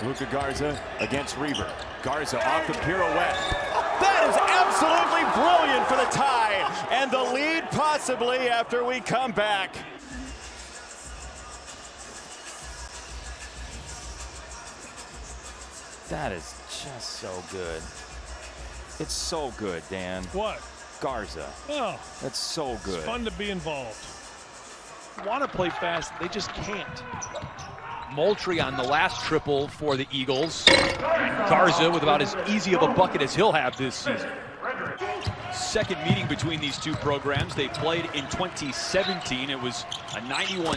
Luka Garza against Reber. Garza off the pirouette. That is absolutely brilliant for the tie. And the lead possibly after we come back. That is just so good. It's so good, Dan. What? Garza. Oh. That's so good. It's fun to be involved. Want to play fast, they just can't. Moultrie on the last triple for the Eagles. Garza with about as easy of a bucket as he'll have this season. Second meeting between these two programs. They played in 2017. It was a 91-60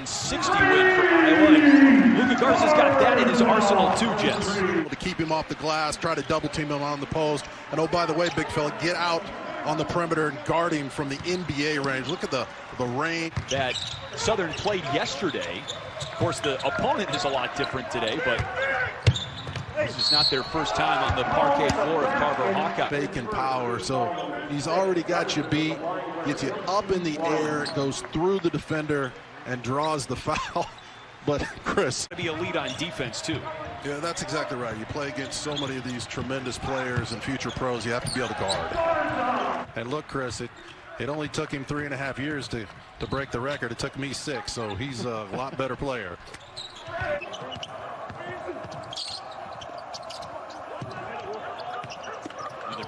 win for Iowa. Luka Garza's got that in his arsenal too, Jess. To keep him off the glass, try to double team him on the post. And oh, by the way, big fella, get out on the perimeter and guard him from the NBA range. Look at the range. That Southern played yesterday. Of course, the opponent is a lot different today, but this is not their first time on the parquet floor of Carver Hawkeye. Fake and power, so he's already got you beat, gets you up in the air, goes through the defender, and draws the foul. But Chris, be a lead on defense too. Yeah, that's exactly right. You play against so many of these tremendous players and future pros, you have to be able to guard. And look, Chris, it only took him 3.5 years to break the record. It took me 6, so he's a lot better player.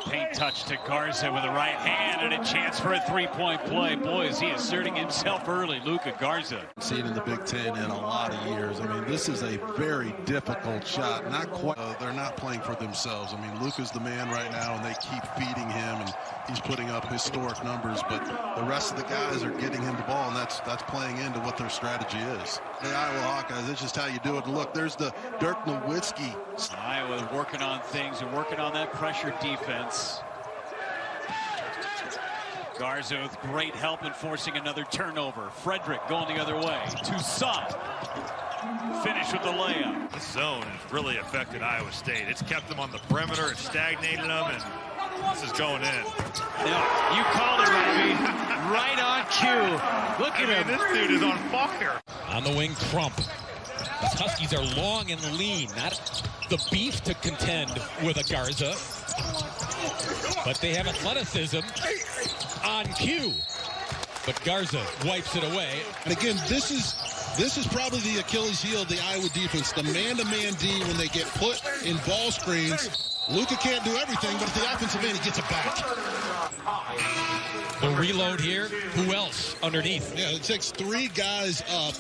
Paint touch to Garza with the right hand and a chance for a three-point play. Boy, is he asserting himself early, Luka Garza. Seen in the Big Ten in a lot of years. I mean, this is a very difficult shot. Not quite. They're not playing for themselves. I mean, Luka's the man right now, and they keep feeding him, and he's putting up historic numbers. But the rest of the guys are getting him the ball, and that's playing into what their strategy is. The Iowa Hawkeyes, that's just how you do it. And look, there's the Dirk Nowitzki. Iowa working on things and working on that pressure defense. Garza with great help in forcing another turnover. Frederick going the other way. Toussaint finish with the layup. This zone has really affected Iowa State. It's kept them on the perimeter, it's stagnated them, and this is going in. Yeah, you called it, Robbie. Right on cue. Look at him. This dude is on fire. On the wing, Crump. The Huskies are long and lean, not the beef to contend with a Garza, but they have athleticism on cue. But Garza wipes it away. And again, this is probably the Achilles heel of the Iowa defense. The man-to-man D when they get put in ball screens. Luka can't do everything, but at the offensive end, he gets it back. The reload here. Who else underneath? Yeah, it takes 3 guys up.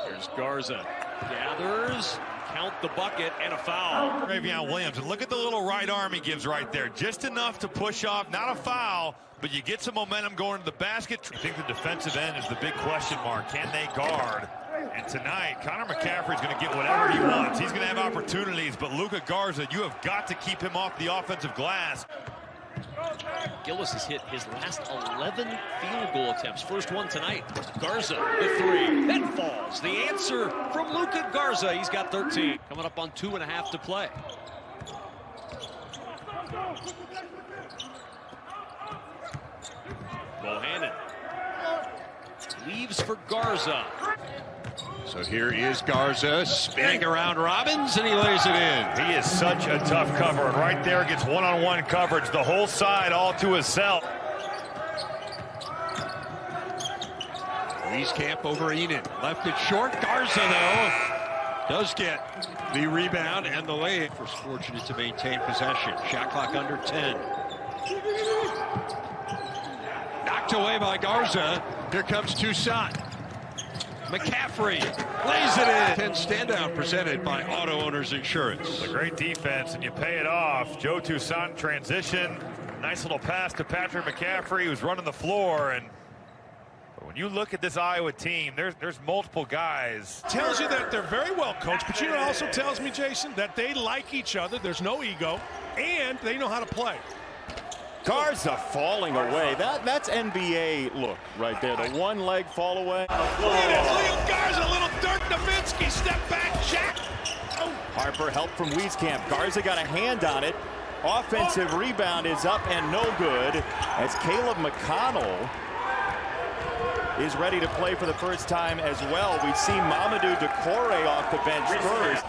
Here's Garza. Gathers. Count the bucket and a foul. Ravion Williams, and look at the little right arm he gives right there. Just enough to push off, not a foul, but you get some momentum going to the basket. I think the defensive end is the big question mark. Can they guard? And tonight, Connor McCaffrey's going to get whatever he wants. He's going to have opportunities, but Luka Garza, you have got to keep him off the offensive glass. Gillis has hit his last 11 field goal attempts. First one tonight. Garza, the 3. That falls. The answer from Luka Garza. He's got 13. Coming up on 2.5 to play. Bohannon leaves for Garza. So here is Garza spinning around Robbins, and he lays it in. He is such a tough cover, and right there gets one-on-one coverage, the whole side all to himself. Wieskamp over Enid, left it short. Garza, though, does get the rebound and the lay. Was fortunate to maintain possession. Shot clock under 10. Knocked away by Garza. Here comes Toussaint. McCaffrey lays it in. 10 standout presented by Auto Owners Insurance. A great defense, and you pay it off. Joe Toussaint transition. Nice little pass to Patrick McCaffrey, who's running the floor. And when you look at this Iowa team, there's multiple guys. Tells you that they're very well coached, but you know, it also tells me, Jason, that they like each other. There's no ego, and they know how to play. Garza falling away. That's NBA look right there. The one leg fall away. Look at Garza, little Dirk Nowitzki step back jack. Oh. Harper help from Wieskamp. Garza got a hand on it. Offensive rebound is up and no good as Caleb McConnell is ready to play for the first time as well. We see Mamadou Decore off the bench first.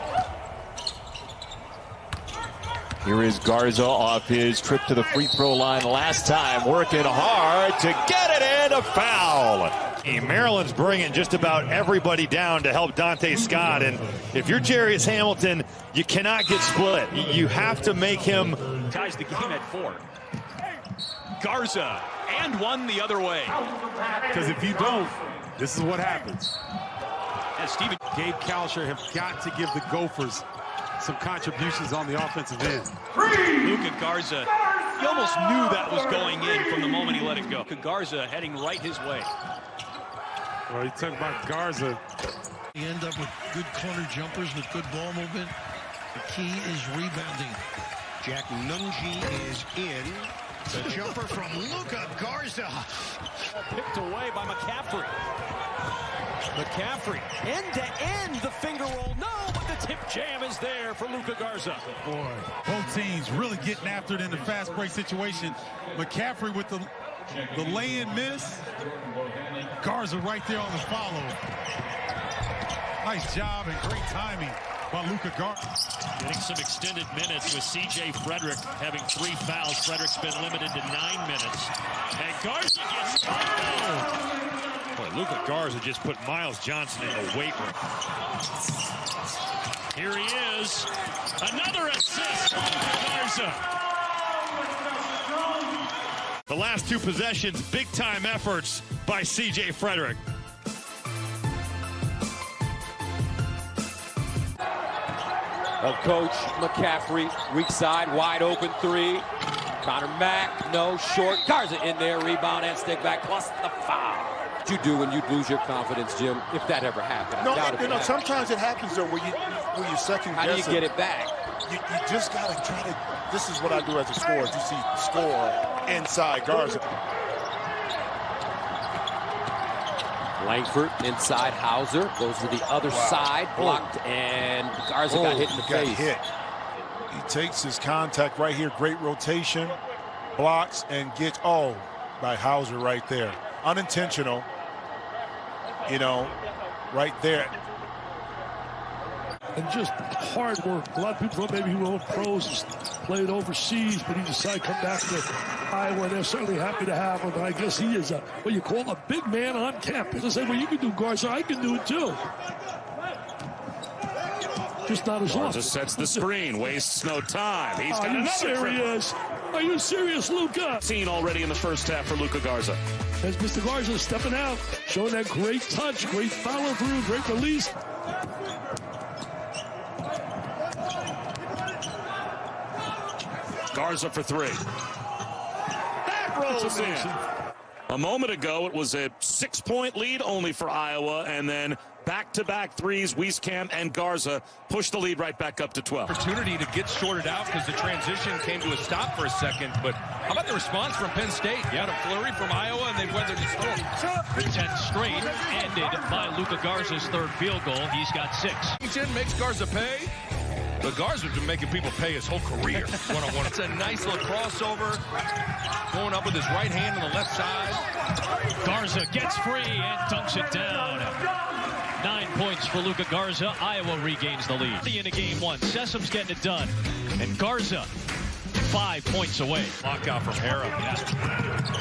Here is Garza off his trip to the free throw line last time, working hard to get it in, a foul. Maryland's bringing just about everybody down to help Dante Scott, and if you're Jarius Hamilton, you cannot get split. You have to make him. Ties the game at 4. Garza, and one the other way. Because if you don't, this is what happens. And Steven Gabe Kalsher have got to give the Gophers some contributions on the offensive end. Luka Garza, he almost knew that was going in from the moment he let it go. Luka Garza heading right his way. Well, you talk about Garza. You end up with good corner jumpers with good ball movement. The key is rebounding. Jack Nunji is in. The jumper from Luka Garza. Picked away by McCaffrey. McCaffrey, end to end, the finger roll. No, but the tip jam is there for Luka Garza. Boy, both teams really getting after it in the fast break situation. McCaffrey with the lay-in miss. Garza right there on the follow. Nice job and great timing by Luka Garza. Getting some extended minutes with C.J. Frederick having 3 fouls. Frederick's been limited to 9 minutes. And Garza gets Boy, Luka Garza just put Miles Johnson in the weight room. Here he is. Another assist from Garza. The last 2 possessions, big-time efforts by C.J. Frederick. Of Coach McCaffrey, weak side, wide open 3. Connor Mack, no, short. Garza in there, rebound and stick back, plus the foul. What you do when you lose your confidence, Jim, if that ever happened? No, sometimes it happens though, where you second guess. How do you get it back? You just gotta try to. This is what I do as a scorer. You see score inside Garza. Langford inside Hauser, goes to the other side, blocked, and Garza got hit in the face. He takes his contact right here, great rotation, blocks, and gets, by Hauser right there. Unintentional, right there. And just hard work. A lot of people thought maybe he was pros, just played overseas, but he decided to come back to Iowa. They're certainly happy to have him. And I guess he is what you call a big man on campus. They say, well, you can do Garza, I can do it too. Just not as often. Sets the screen, wastes no time. He's got another serious? Are you serious, Luka? Seen already in the first half for Luka Garza. As Mr. Garza stepping out, showing that great touch, great follow through, great release. Garza for 3. That rolls in. A moment ago, it was a 6-point lead only for Iowa, and then back-to-back threes, Wieskamp and Garza pushed the lead right back up to 12. Opportunity to get sorted out because the transition came to a stop for a second, but how about the response from Penn State? You had a flurry from Iowa, and they've weathered the storm. The 10th straight ended by Luka Garza's 3rd field goal. He's got 6. Makes Garza pay. The Garza's been making people pay his whole career. One-on-one. It's a nice little crossover. Going up with his right hand on the left side. Garza gets free and dunks it down. 9 points for Luka Garza. Iowa regains the lead. In a game 1, Sessum's getting it done. And Garza, 5 points away. Lockout from Hara.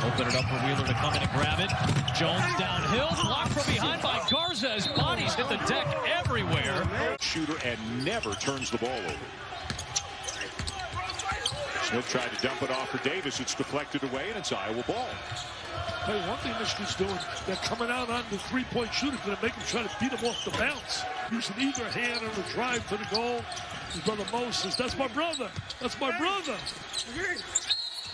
Open it up for Wheeler to come in and grab it. Jones downhill, blocked from behind by Garza as bodies hit the deck everywhere. Shooter and never turns the ball over. Smith tried to dump it off for Davis. It's deflected away, and it's Iowa ball. Hey, one thing Michigan's doing, they're coming out on the 3-point shooter, going to make them try to beat them off the bounce. Using either hand on the drive to the goal. His brother Mo says, that's my brother. That's my brother.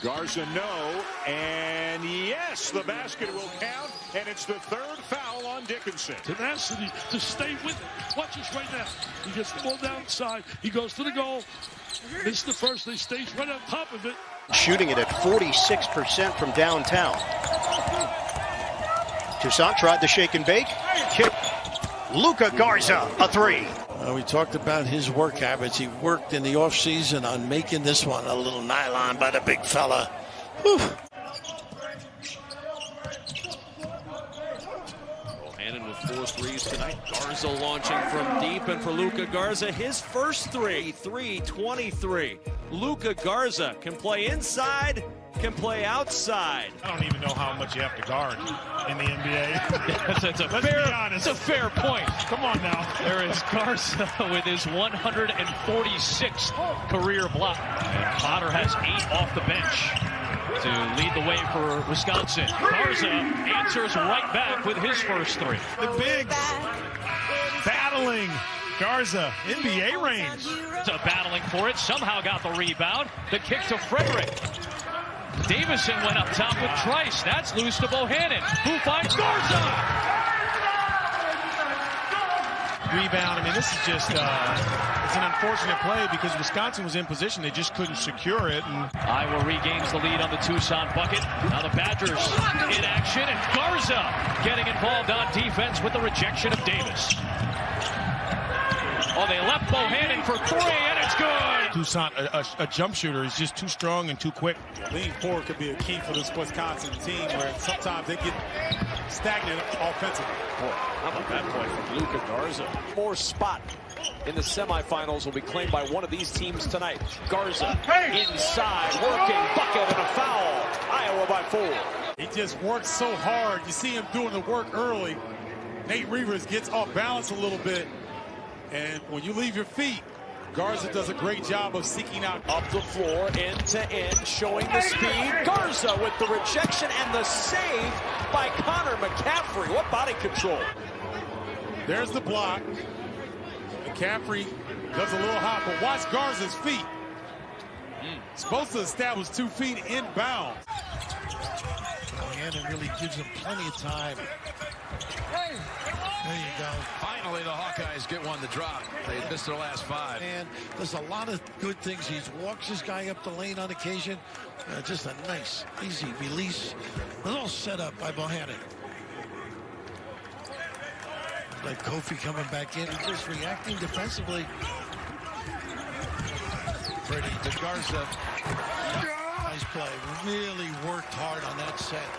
Garza, no, and yes, the basket will count, and it's the 3rd foul on Dickinson. Tenacity to stay with it. Watch this right now. He gets the ball downside. He goes to the goal. Missed the first. They stays right on top of it. Shooting it at 46% from downtown. Toussaint tried the shake and bake. Kick. Luka Garza, a 3. We talked about his work habits. He worked in the offseason on making this one a little nylon by the big fella. Whew. Bohannon with 4 threes tonight. Garza launching from deep, and for Luka Garza, his first three, 3-23. Luka Garza can play inside, can play outside. I don't even know how much you have to guard in the NBA. It's a fair point. Come on now. There is Garza with his 146th career block. And Potter has 8 off the bench to lead the way for Wisconsin. Garza answers right back with his first 3. The bigs battling. Garza, NBA range. So battling for it, somehow got the rebound. The kick to Frederick. Davison went up top with Trice. That's loose to Bohannon, who finds Garza. Rebound. I mean, this is just it's an unfortunate play because Wisconsin was in position. They just couldn't secure it. And Iowa regains the lead on the Tucson bucket. Now the Badgers in action, and Garza getting involved on defense with the rejection of Davis. Oh, they left Bohannon for 3, and it's good. Tucson, a jump shooter, is just too strong and too quick. Lean forward could be a key for this Wisconsin team where sometimes they get stagnant offensively. How about that point from Luka Garza? More spot in the semifinals will be claimed by one of these teams tonight. Garza inside, working, bucket, and a foul. Iowa by 4. He just works so hard. You see him doing the work early. Nate Reavers gets off balance a little bit. And when you leave your feet, Garza does a great job of seeking out. Up the floor, end to end, showing the speed. Garza with the rejection and the save by Connor McCaffrey. What body control. There's the block. McCaffrey does a little hop, but watch Garza's feet. Supposed to establish 2 feet inbound. Bohannon really gives him plenty of time. There you go. Finally, the Hawkeyes get one to drop. They missed their last 5. And there's a lot of good things. He walks his guy up the lane on occasion. Just a nice, easy release. A little set up by Bohannon. Like Kofi coming back in and just reacting defensively. Pretty to Garza. Nice play. Really worked hard on that set.